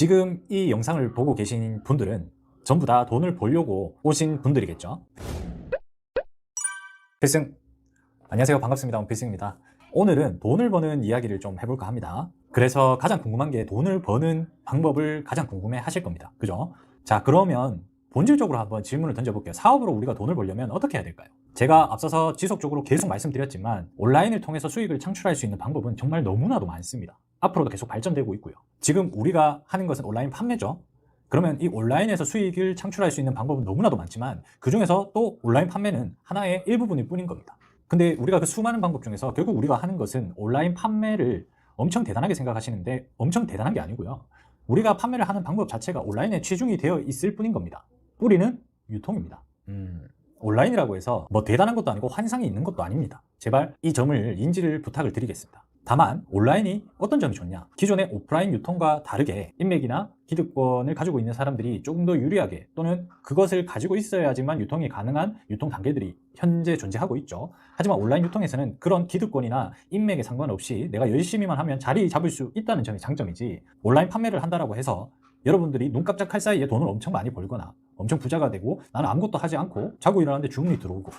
지금 이 영상을 보고 계신 분들은 전부 다 돈을 벌려고 오신 분들이겠죠. 필승! 안녕하세요. 반갑습니다. 필승입니다. 오늘은 돈을 버는 이야기를 좀 해볼까 합니다. 그래서 가장 궁금한 게 돈을 버는 방법을 가장 궁금해 하실 겁니다. 그죠? 자, 그러면 본질적으로 한번 질문을 던져볼게요. 사업으로 우리가 돈을 벌려면 어떻게 해야 될까요? 제가 앞서서 지속적으로 계속 말씀드렸지만 온라인을 통해서 수익을 창출할 수 있는 방법은 정말 너무나도 많습니다. 앞으로도 계속 발전되고 있고요. 지금 우리가 하는 것은 온라인 판매죠. 그러면 이 온라인에서 수익을 창출할 수 있는 방법은 너무나도 많지만 그 중에서 또 온라인 판매는 하나의 일부분일 뿐인 겁니다. 근데 우리가 그 수많은 방법 중에서 결국 우리가 하는 것은 온라인 판매를 엄청 대단하게 생각하시는데 엄청 대단한 게 아니고요. 우리가 판매를 하는 방법 자체가 온라인에 치중이 되어 있을 뿐인 겁니다. 뿌리는 유통입니다. 온라인이라고 해서 뭐 대단한 것도 아니고 환상이 있는 것도 아닙니다. 제발 이 점을 인지를 부탁을 드리겠습니다. 다만 온라인이 어떤 점이 좋냐, 기존의 오프라인 유통과 다르게 인맥이나 기득권을 가지고 있는 사람들이 조금 더 유리하게 또는 그것을 가지고 있어야지만 유통이 가능한 유통 단계들이 현재 존재하고 있죠. 하지만 온라인 유통에서는 그런 기득권이나 인맥에 상관없이 내가 열심히만 하면 자리 잡을 수 있다는 점이 장점이지, 온라인 판매를 한다라고 해서 여러분들이 눈 깜짝할 사이에 돈을 엄청 많이 벌거나 엄청 부자가 되고 나는 아무것도 하지 않고 자고 일어났는데 주문이 들어오고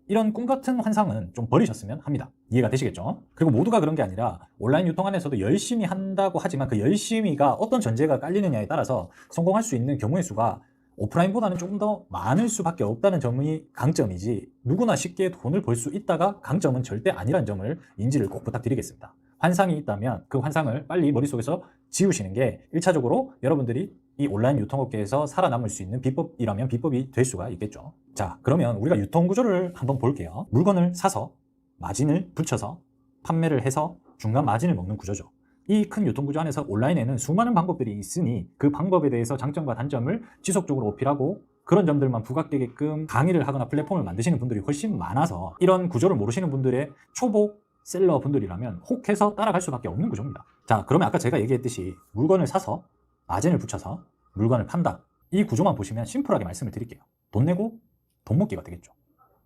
이런 꿈같은 환상은 좀 버리셨으면 합니다. 이해가 되시겠죠? 그리고 모두가 그런 게 아니라 온라인 유통 안에서도 열심히 한다고 하지만 그 열심히가 어떤 전제가 깔리느냐에 따라서 성공할 수 있는 경우의 수가 오프라인보다는 조금 더 많을 수밖에 없다는 점이 강점이지, 누구나 쉽게 돈을 벌 수 있다가 강점은 절대 아니라는 점을 인지를 꼭 부탁드리겠습니다. 환상이 있다면 그 환상을 빨리 머릿속에서 지우시는 게 1차적으로 여러분들이 이 온라인 유통업계에서 살아남을 수 있는 비법이라면 비법이 될 수가 있겠죠. 자, 그러면 우리가 유통구조를 한번 볼게요. 물건을 사서 마진을 붙여서 판매를 해서 중간 마진을 먹는 구조죠. 이 큰 유통구조 안에서 온라인에는 수많은 방법들이 있으니 그 방법에 대해서 장점과 단점을 지속적으로 어필하고 그런 점들만 부각되게끔 강의를 하거나 플랫폼을 만드시는 분들이 훨씬 많아서 이런 구조를 모르시는 분들의 초보 셀러 분들이라면 혹해서 따라갈 수밖에 없는 구조입니다. 자, 그러면 아까 제가 얘기했듯이 물건을 사서 마진을 붙여서 물건을 판다, 이 구조만 보시면 심플하게 말씀을 드릴게요. 돈 내고 돈 먹기가 되겠죠.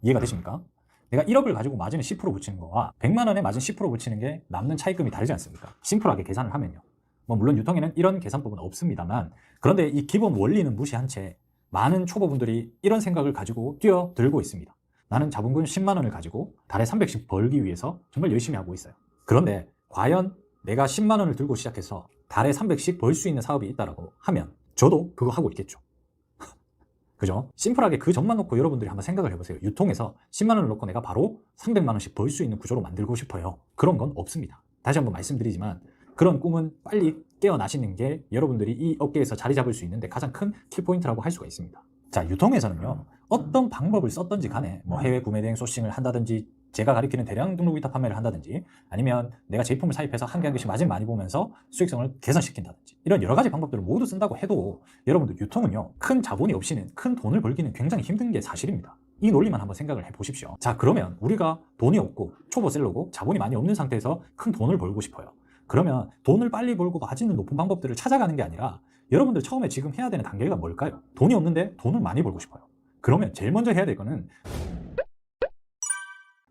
이해가 되십니까? 내가 1억을 가지고 마진을 10% 붙이는 거와 100만 원에 마진 10% 붙이는 게 남는 차입금이 다르지 않습니까? 심플하게 계산을 하면요. 뭐 물론 유통에는 이런 계산법은 없습니다만, 그런데 이 기본 원리는 무시한 채 많은 초보분들이 이런 생각을 가지고 뛰어들고 있습니다. 나는 자본금 10만 원을 가지고 달에 300씩 벌기 위해서 정말 열심히 하고 있어요. 그런데 과연 내가 10만 원을 들고 시작해서 달에 300씩 벌 수 있는 사업이 있다라고 하면 저도 그거 하고 있겠죠. 그죠? 심플하게 그 점만 놓고 여러분들이 한번 생각을 해보세요. 유통에서 10만 원을 넣고 내가 바로 300만 원씩 벌 수 있는 구조로 만들고 싶어요. 그런 건 없습니다. 다시 한번 말씀드리지만 그런 꿈은 빨리 깨어나시는 게 여러분들이 이 업계에서 자리 잡을 수 있는데 가장 큰 키포인트라고 할 수가 있습니다. 자, 유통에서는요, 어떤 방법을 썼든지 간에 뭐 해외 구매 대행 소싱을 한다든지 제가 가리키는 대량 등록 위탁 판매를 한다든지 아니면 내가 제품을 사입해서 한 개 한 개씩 마진 많이 보면서 수익성을 개선시킨다든지 이런 여러 가지 방법들을 모두 쓴다고 해도 여러분들 유통은요, 큰 자본이 없이는 큰 돈을 벌기는 굉장히 힘든 게 사실입니다. 이 논리만 한번 생각을 해보십시오. 자, 그러면 우리가 돈이 없고 초보셀러고 자본이 많이 없는 상태에서 큰 돈을 벌고 싶어요. 그러면 돈을 빨리 벌고 마진을 높은 방법들을 찾아가는 게 아니라 여러분들 처음에 지금 해야 되는 단계가 뭘까요? 돈이 없는데 돈을 많이 벌고 싶어요. 그러면 제일 먼저 해야 될 거는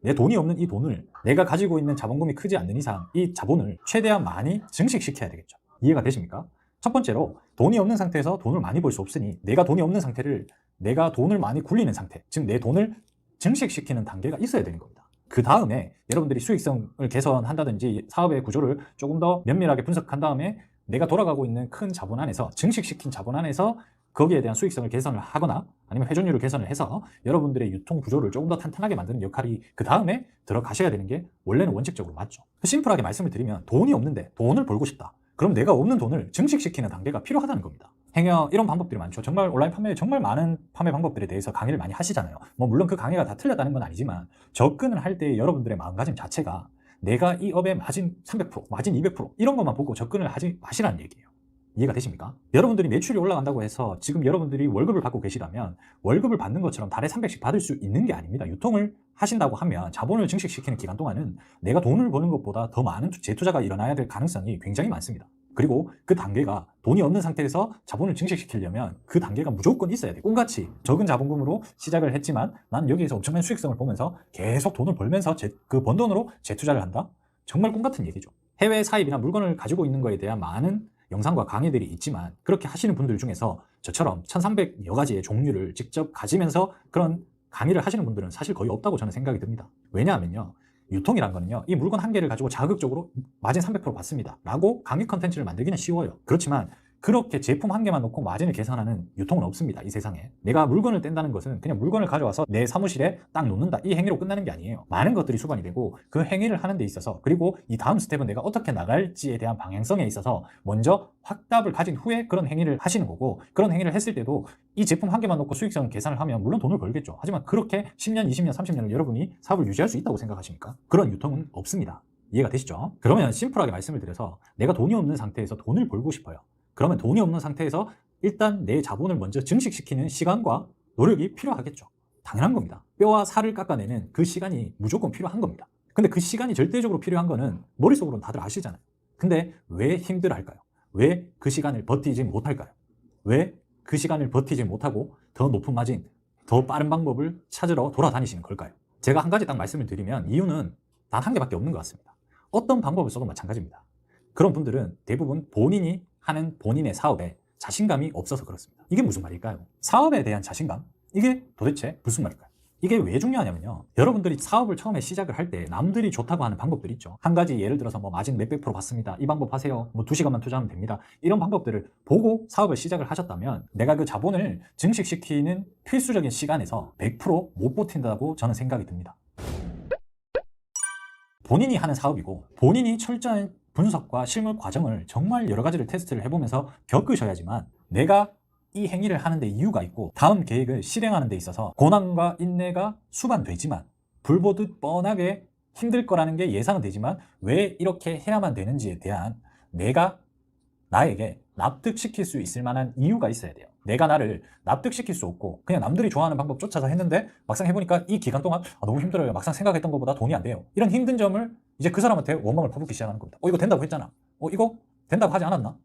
내 돈이 없는 이 돈을 내가 가지고 있는 자본금이 크지 않는 이상 이 자본을 최대한 많이 증식시켜야 되겠죠. 이해가 되십니까? 첫 번째로 돈이 없는 상태에서 돈을 많이 벌 수 없으니 내가 돈이 없는 상태를 내가 돈을 많이 굴리는 상태, 즉 내 돈을 증식시키는 단계가 있어야 되는 겁니다. 그 다음에 여러분들이 수익성을 개선한다든지 사업의 구조를 조금 더 면밀하게 분석한 다음에 내가 돌아가고 있는 큰 자본 안에서 증식시킨 자본 안에서 거기에 대한 수익성을 개선을 하거나 아니면 회전율을 개선을 해서 여러분들의 유통 구조를 조금 더 탄탄하게 만드는 역할이 그 다음에 들어가셔야 되는 게 원래는 원칙적으로 맞죠. 심플하게 말씀을 드리면 돈이 없는데 돈을 벌고 싶다. 그럼 내가 없는 돈을 증식시키는 단계가 필요하다는 겁니다. 행여 이런 방법들이 많죠. 정말 온라인 판매에 정말 많은 판매 방법들에 대해서 강의를 많이 하시잖아요. 뭐 물론 그 강의가 다 틀렸다는 건 아니지만 접근을 할 때 여러분들의 마음가짐 자체가 내가 이 업에 마진 300%, 마진 200% 이런 것만 보고 접근을 하지 마시라는 얘기예요. 이해가 되십니까? 여러분들이 매출이 올라간다고 해서 지금 여러분들이 월급을 받고 계시다면 월급을 받는 것처럼 달에 300씩 받을 수 있는 게 아닙니다. 유통을 하신다고 하면 자본을 증식시키는 기간 동안은 내가 돈을 버는 것보다 더 많은 재투자가 일어나야 될 가능성이 굉장히 많습니다. 그리고 그 단계가 돈이 없는 상태에서 자본을 증식시키려면 그 단계가 무조건 있어야 돼요. 꿈같이 적은 자본금으로 시작을 했지만 나는 여기에서 엄청난 수익성을 보면서 계속 돈을 벌면서 그 번 돈으로 재투자를 한다? 정말 꿈같은 얘기죠. 해외 사입이나 물건을 가지고 있는 거에 대한 많은 영상과 강의들이 있지만 그렇게 하시는 분들 중에서 저처럼 1300여 가지의 종류를 직접 가지면서 그런 강의를 하시는 분들은 사실 거의 없다고 저는 생각이 듭니다. 왜냐하면요, 유통이란 거는요, 이 물건 한 개를 가지고 자극적으로 마진 300% 받습니다 라고 강의 컨텐츠를 만들기는 쉬워요. 그렇지만 그렇게 제품 한 개만 놓고 마진을 계산하는 유통은 없습니다, 이 세상에. 내가 물건을 뗀다는 것은 그냥 물건을 가져와서 내 사무실에 딱 놓는다, 이 행위로 끝나는 게 아니에요. 많은 것들이 수반이 되고 그 행위를 하는 데 있어서, 그리고 이 다음 스텝은 내가 어떻게 나갈지에 대한 방향성에 있어서 먼저 확답을 가진 후에 그런 행위를 하시는 거고, 그런 행위를 했을 때도 이 제품 한 개만 놓고 수익성 계산을 하면 물론 돈을 벌겠죠. 하지만 그렇게 10년, 20년, 30년을 여러분이 사업을 유지할 수 있다고 생각하십니까? 그런 유통은 없습니다. 이해가 되시죠? 그러면 심플하게 말씀을 드려서, 내가 돈이 없는 상태에서 돈을 벌고 싶어요. 그러면 돈이 없는 상태에서 일단 내 자본을 먼저 증식시키는 시간과 노력이 필요하겠죠. 당연한 겁니다. 뼈와 살을 깎아내는 그 시간이 무조건 필요한 겁니다. 근데 그 시간이 절대적으로 필요한 거는 머릿속으로는 다들 아시잖아요. 근데 왜 힘들어할까요? 왜 그 시간을 버티지 못할까요? 왜 그 시간을 버티지 못하고 더 높은 마진, 더 빠른 방법을 찾으러 돌아다니시는 걸까요? 제가 한 가지 딱 말씀을 드리면 이유는 단 한 개밖에 없는 것 같습니다. 어떤 방법을 써도 마찬가지입니다. 그런 분들은 대부분 본인이 하는 본인의 사업에 자신감이 없어서 그렇습니다. 이게 무슨 말일까요? 사업에 대한 자신감? 이게 도대체 무슨 말일까요? 이게 왜 중요하냐면요, 여러분들이 사업을 처음에 시작을 할 때 남들이 좋다고 하는 방법들이 있죠. 한 가지 예를 들어서 뭐 마진 몇백 프로 받습니다, 이 방법 하세요, 뭐 2시간만 투자하면 됩니다, 이런 방법들을 보고 사업을 시작을 하셨다면 내가 그 자본을 증식시키는 필수적인 시간에서 100%못 버틴다고 저는 생각이 듭니다. 본인이 하는 사업이고 본인이 철저한 분석과 실물 과정을 정말 여러 가지를 테스트를 해보면서 겪으셔야지만 내가 이 행위를 하는데 이유가 있고 다음 계획을 실행하는 데 있어서 고난과 인내가 수반되지만, 불보듯 뻔하게 힘들 거라는 게 예상은 되지만 왜 이렇게 해야만 되는지에 대한 내가 나에게 납득시킬 수 있을 만한 이유가 있어야 돼요. 내가 나를 납득시킬 수 없고 그냥 남들이 좋아하는 방법 쫓아서 했는데 막상 해보니까 이 기간 동안 너무 힘들어요, 막상 생각했던 것보다 돈이 안 돼요, 이런 힘든 점을 이제 그 사람한테 원망을 퍼붓기 시작하는 겁니다. 이거 된다고 했잖아, 이거 된다고 하지 않았나?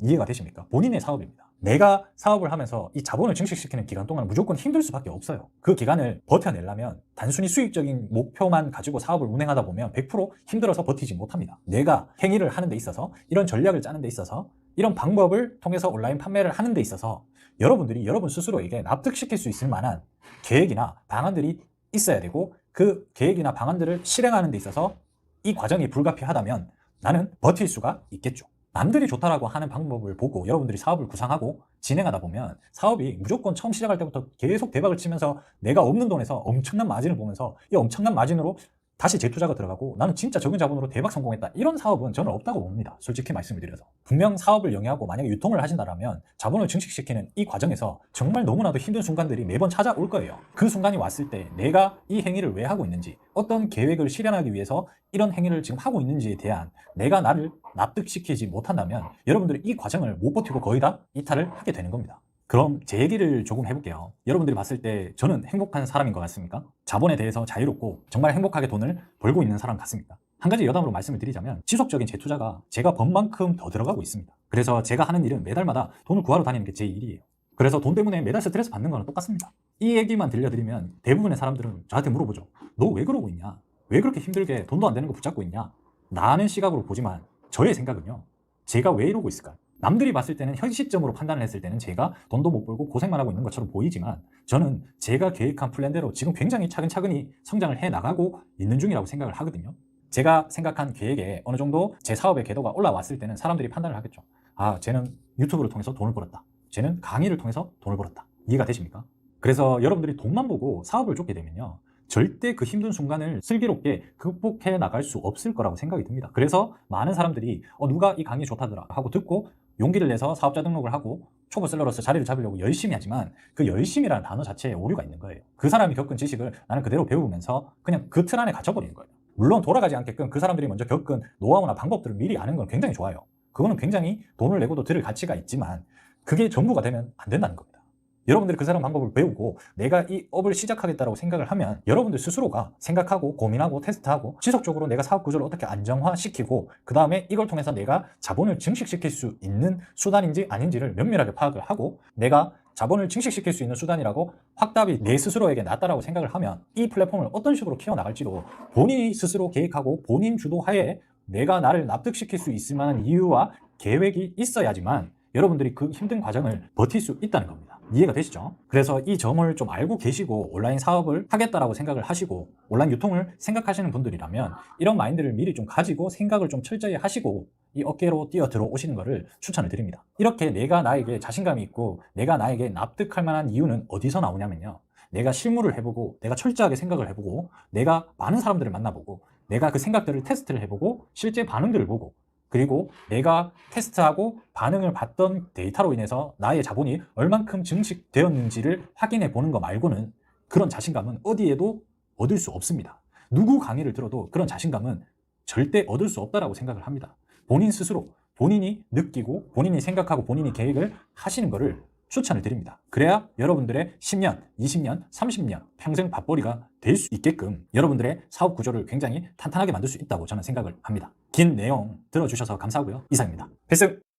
이해가 되십니까? 본인의 사업입니다. 내가 사업을 하면서 이 자본을 증식시키는 기간 동안 무조건 힘들 수밖에 없어요. 그 기간을 버텨내려면 단순히 수익적인 목표만 가지고 사업을 운행하다 보면 100% 힘들어서 버티지 못합니다. 내가 행위를 하는 데 있어서, 이런 전략을 짜는 데 있어서, 이런 방법을 통해서 온라인 판매를 하는 데 있어서 여러분들이 여러분 스스로에게 납득시킬 수 있을 만한 계획이나 방안들이 있어야 되고, 그 계획이나 방안들을 실행하는 데 있어서 이 과정이 불가피하다면 나는 버틸 수가 있겠죠. 남들이 좋다라고 하는 방법을 보고 여러분들이 사업을 구상하고 진행하다 보면 사업이 무조건 처음 시작할 때부터 계속 대박을 치면서 내가 없는 돈에서 엄청난 마진을 보면서 이 엄청난 마진으로 다시 재투자가 들어가고 나는 진짜 적은 자본으로 대박 성공했다, 이런 사업은 저는 없다고 봅니다. 솔직히 말씀을 드려서. 분명 사업을 영위하고 만약에 유통을 하신다면 자본을 증식시키는 이 과정에서 정말 너무나도 힘든 순간들이 매번 찾아올 거예요. 그 순간이 왔을 때 내가 이 행위를 왜 하고 있는지, 어떤 계획을 실현하기 위해서 이런 행위를 지금 하고 있는지에 대한 내가 나를 납득시키지 못한다면 여러분들이 이 과정을 못 버티고 거의 다 이탈을 하게 되는 겁니다. 그럼 제 얘기를 조금 해볼게요. 여러분들이 봤을 때 저는 행복한 사람인 것 같습니까? 자본에 대해서 자유롭고 정말 행복하게 돈을 벌고 있는 사람 같습니까? 한 가지 여담으로 말씀을 드리자면 지속적인 재투자가 제가 번 만큼 더 들어가고 있습니다. 그래서 제가 하는 일은 매달마다 돈을 구하러 다니는 게 제 일이에요. 그래서 돈 때문에 매달 스트레스 받는 거랑 똑같습니다. 이 얘기만 들려드리면 대부분의 사람들은 저한테 물어보죠. 너 왜 그러고 있냐? 왜 그렇게 힘들게 돈도 안 되는 거 붙잡고 있냐? 라는 시각으로 보지만 저의 생각은요, 제가 왜 이러고 있을까요? 남들이 봤을 때는 현 시점으로 판단을 했을 때는 제가 돈도 못 벌고 고생만 하고 있는 것처럼 보이지만 저는 제가 계획한 플랜대로 지금 굉장히 차근차근히 성장을 해 나가고 있는 중이라고 생각을 하거든요. 제가 생각한 계획에 어느 정도 제 사업의 궤도가 올라왔을 때는 사람들이 판단을 하겠죠. 아, 쟤는 유튜브를 통해서 돈을 벌었다, 쟤는 강의를 통해서 돈을 벌었다. 이해가 되십니까? 그래서 여러분들이 돈만 보고 사업을 쫓게 되면요, 절대 그 힘든 순간을 슬기롭게 극복해 나갈 수 없을 거라고 생각이 듭니다. 그래서 많은 사람들이 누가 이 강의 좋다더라 하고 듣고 용기를 내서 사업자 등록을 하고 초보셀러로서 자리를 잡으려고 열심히 하지만 그 열심이라는 단어 자체에 오류가 있는 거예요. 그 사람이 겪은 지식을 나는 그대로 배우면서 그냥 그 틀 안에 갇혀버리는 거예요. 물론 돌아가지 않게끔 그 사람들이 먼저 겪은 노하우나 방법들을 미리 아는 건 굉장히 좋아요. 그거는 굉장히 돈을 내고도 들을 가치가 있지만 그게 전부가 되면 안 된다는 겁니다. 여러분들이 그 사람 방법을 배우고 내가 이 업을 시작하겠다고 생각을 하면 여러분들 스스로가 생각하고 고민하고 테스트하고 지속적으로 내가 사업 구조를 어떻게 안정화시키고 그 다음에 이걸 통해서 내가 자본을 증식시킬 수 있는 수단인지 아닌지를 면밀하게 파악을 하고, 내가 자본을 증식시킬 수 있는 수단이라고 확답이 내 스스로에게 낫다라고 생각을 하면 이 플랫폼을 어떤 식으로 키워나갈지도 본인이 스스로 계획하고 본인 주도하에 내가 나를 납득시킬 수 있을 만한 이유와 계획이 있어야지만 여러분들이 그 힘든 과정을 버틸 수 있다는 겁니다. 이해가 되시죠? 그래서 이 점을 좀 알고 계시고 온라인 사업을 하겠다라고 생각을 하시고 온라인 유통을 생각하시는 분들이라면 이런 마인드를 미리 좀 가지고 생각을 좀 철저히 하시고 이 어깨로 뛰어 들어오시는 것을 추천을 드립니다. 이렇게 내가 나에게 자신감이 있고 내가 나에게 납득할 만한 이유는 어디서 나오냐면요. 내가 실무를 해보고 내가 철저하게 생각을 해보고 내가 많은 사람들을 만나보고 내가 그 생각들을 테스트를 해보고 실제 반응들을 보고 그리고 내가 테스트하고 반응을 봤던 데이터로 인해서 나의 자본이 얼만큼 증식되었는지를 확인해 보는 거 말고는 그런 자신감은 어디에도 얻을 수 없습니다. 누구 강의를 들어도 그런 자신감은 절대 얻을 수 없다라고 생각을 합니다. 본인 스스로 본인이 느끼고 본인이 생각하고 본인이 계획을 하시는 것을 추천을 드립니다. 그래야 여러분들의 10년, 20년, 30년 평생 밥벌이가 될 수 있게끔 여러분들의 사업 구조를 굉장히 탄탄하게 만들 수 있다고 저는 생각을 합니다. 긴 내용 들어주셔서 감사하고요. 이상입니다. 필승!